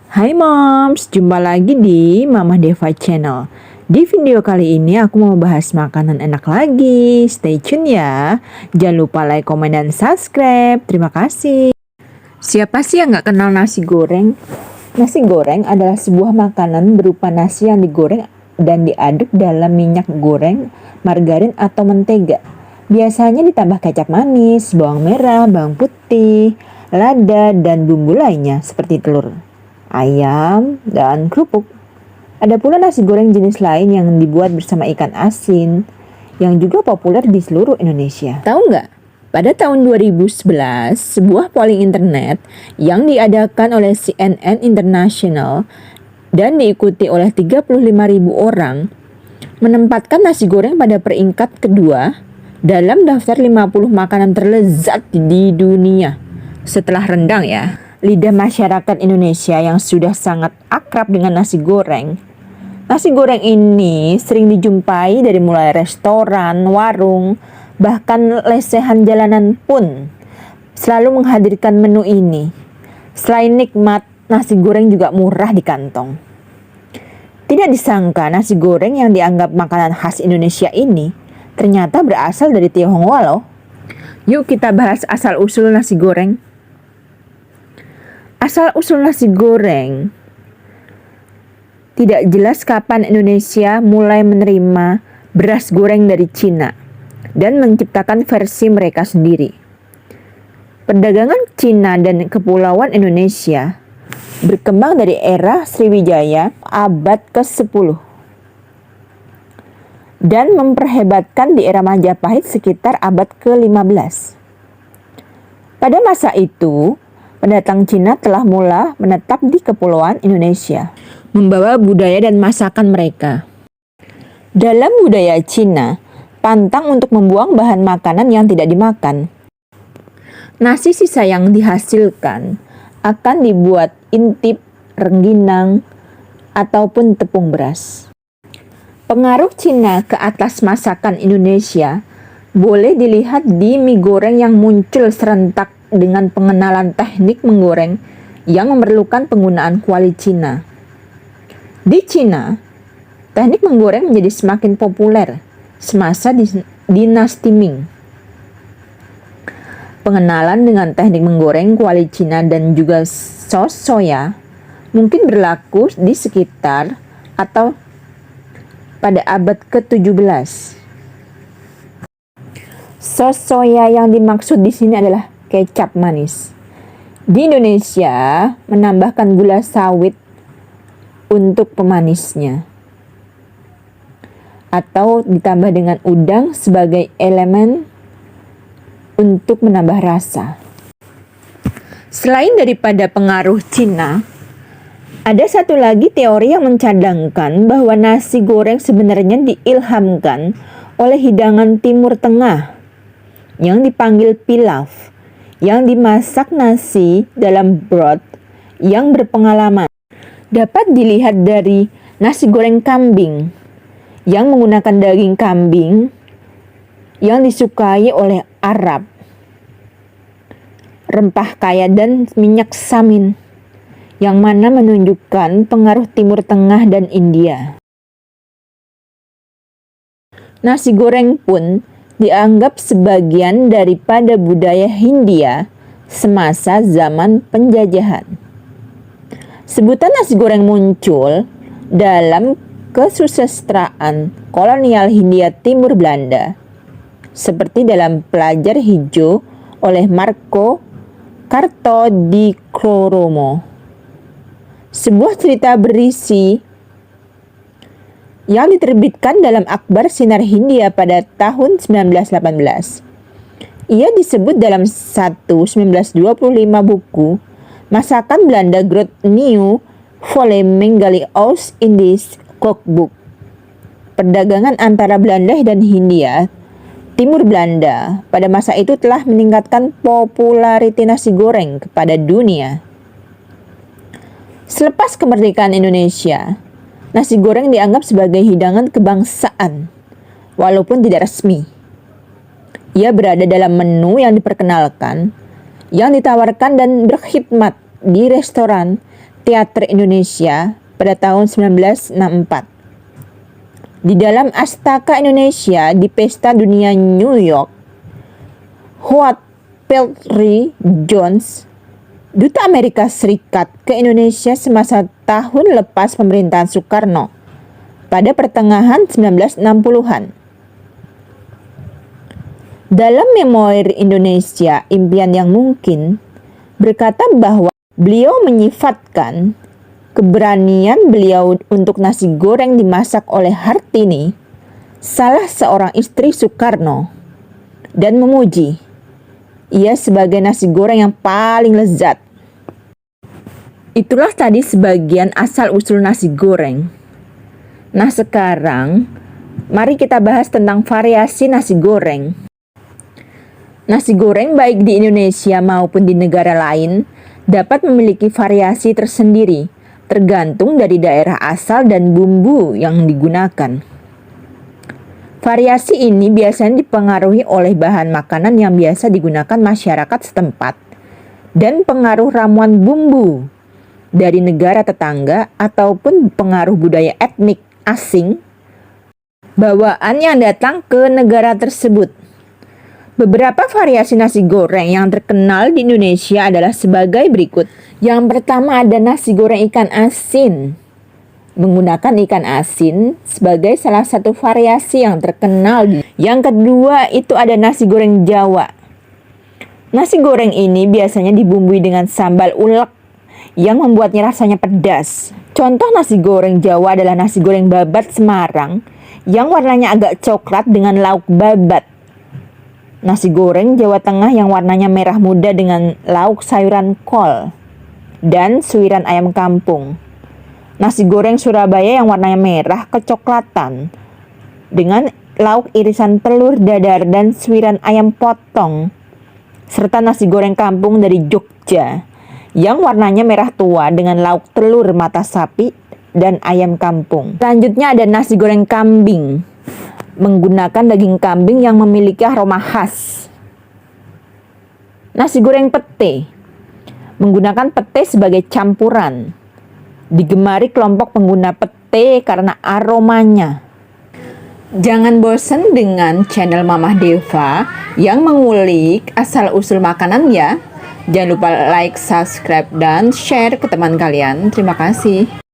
Hai moms, jumpa lagi di Mama Deva Channel. Di video kali ini aku mau bahas makanan enak lagi. Stay tune ya. Jangan lupa like, komen, dan subscribe. Terima kasih. Siapa sih yang gak kenal nasi goreng? Nasi goreng adalah sebuah makanan berupa nasi yang digoreng dan diaduk dalam minyak goreng, margarin, atau mentega. Biasanya ditambah kecap manis, bawang merah, bawang putih, lada, dan bumbu lainnya seperti telur, ayam, dan kerupuk. Ada pula nasi goreng jenis lain yang dibuat bersama ikan asin yang juga populer di seluruh Indonesia. Tahu nggak? Pada tahun 2011, sebuah polling internet yang diadakan oleh CNN International dan diikuti oleh 35.000 orang menempatkan nasi goreng pada peringkat kedua dalam daftar 50 makanan terlezat di dunia. Setelah rendang ya, lidah masyarakat Indonesia yang sudah sangat akrab dengan nasi goreng. Nasi goreng ini sering dijumpai dari mulai restoran, warung, bahkan lesehan jalanan pun selalu menghadirkan menu ini. Selain nikmat, nasi goreng juga murah di kantong. Tidak disangka nasi goreng yang dianggap makanan khas Indonesia ini ternyata berasal dari Tionghoa loh. Yuk kita bahas asal-usul nasi goreng. Asal-usul nasi goreng. Tidak jelas kapan Indonesia mulai menerima beras goreng dari Cina dan menciptakan versi mereka sendiri. Perdagangan Cina dan Kepulauan Indonesia berkembang dari era Sriwijaya abad ke-10 dan memperhebatkan di era Majapahit sekitar abad ke-15. Pada masa itu, pendatang Cina telah mula menetap di Kepulauan Indonesia, membawa budaya dan masakan mereka. Dalam budaya Cina, pantang untuk membuang bahan makanan yang tidak dimakan. Nasi sisa yang dihasilkan akan dibuat intip, rengginang, ataupun tepung beras. Pengaruh Cina ke atas masakan Indonesia boleh dilihat di mie goreng yang muncul serentak dengan pengenalan teknik menggoreng yang memerlukan penggunaan kuali Cina. Di Cina, teknik menggoreng menjadi semakin populer semasa dinasti Ming. Pengenalan dengan teknik menggoreng kuali Cina dan juga sos soya mungkin berlaku di sekitar atau pada abad ke-17. Sos soya yang dimaksud di sini adalah kecap manis. Di Indonesia menambahkan gula sawit untuk pemanisnya, atau ditambah dengan udang sebagai elemen untuk menambah rasa. Selain daripada pengaruh Cina, ada satu lagi teori yang mencadangkan bahwa nasi goreng sebenarnya diilhamkan oleh hidangan Timur Tengah yang dipanggil pilaf, yang dimasak nasi dalam broth yang berpengalaman. Dapat dilihat dari nasi goreng kambing yang menggunakan daging kambing yang disukai oleh Arab, rempah kaya dan minyak samin, yang mana menunjukkan pengaruh Timur Tengah dan India. Nasi goreng pun dianggap sebagian daripada budaya Hindia semasa zaman penjajahan. Sebutan nasi goreng muncul dalam kesusastraan kolonial Hindia Timur Belanda, seperti dalam Pelajar Hijau oleh Marco Kartodikromo. Sebuah cerita berisi yang diterbitkan dalam Akhbar Sinar Hindia pada tahun 1918. Ia disebut dalam 1925 buku Masakan Belanda Groot Nieuw Volume Menggali Oost Indisch Cookbook. Perdagangan antara Belanda dan Hindia Timur Belanda pada masa itu telah meningkatkan populariti nasi goreng kepada dunia. Selepas kemerdekaan Indonesia, nasi goreng dianggap sebagai hidangan kebangsaan, walaupun tidak resmi. Ia berada dalam menu yang diperkenalkan, yang ditawarkan dan berkhidmat di restoran, Teater Indonesia pada tahun 1964. Di dalam Astaka Indonesia di Pesta Dunia New York, Howard Peltry Jones, Duta Amerika Serikat ke Indonesia semasa tahun lepas pemerintahan Soekarno pada pertengahan 1960-an. Dalam Memori Indonesia Impian yang Mungkin, berkata bahwa beliau menyifatkan keberanian beliau untuk nasi goreng dimasak oleh Hartini, salah seorang istri Soekarno, dan memuji ia sebagai nasi goreng yang paling lezat. Itulah tadi sebagian asal-usul nasi goreng. Nah sekarang, mari kita bahas tentang variasi nasi goreng. Nasi goreng baik di Indonesia maupun di negara lain dapat memiliki variasi tersendiri, tergantung dari daerah asal dan bumbu yang digunakan. Variasi ini biasanya dipengaruhi oleh bahan makanan yang biasa digunakan masyarakat setempat dan pengaruh ramuan bumbu dari negara tetangga ataupun pengaruh budaya etnik asing bawaan yang datang ke negara tersebut. Beberapa variasi nasi goreng yang terkenal di Indonesia adalah sebagai berikut. Yang pertama ada nasi goreng ikan asin. Menggunakan ikan asin sebagai salah satu variasi yang terkenal. Yang kedua itu ada nasi goreng Jawa. Nasi goreng ini biasanya dibumbui dengan sambal ulek yang membuatnya rasanya pedas. Contoh nasi goreng Jawa adalah nasi goreng babat Semarang yang warnanya agak coklat dengan lauk babat. Nasi goreng Jawa Tengah yang warnanya merah muda dengan lauk sayuran kol dan suiran ayam kampung. Nasi goreng Surabaya yang warnanya merah kecoklatan dengan lauk irisan telur dadar dan suiran ayam potong. Serta nasi goreng kampung dari Jogja yang warnanya merah tua dengan lauk telur mata sapi dan ayam kampung. Selanjutnya ada nasi goreng kambing menggunakan daging kambing yang memiliki aroma khas. Nasi goreng pete menggunakan pete sebagai campuran. Digemari kelompok pengguna pete karena aromanya. Jangan bosan dengan channel Mamah Deva yang mengulik asal-usul makanan ya. Jangan lupa like, subscribe, dan share ke teman kalian. Terima kasih.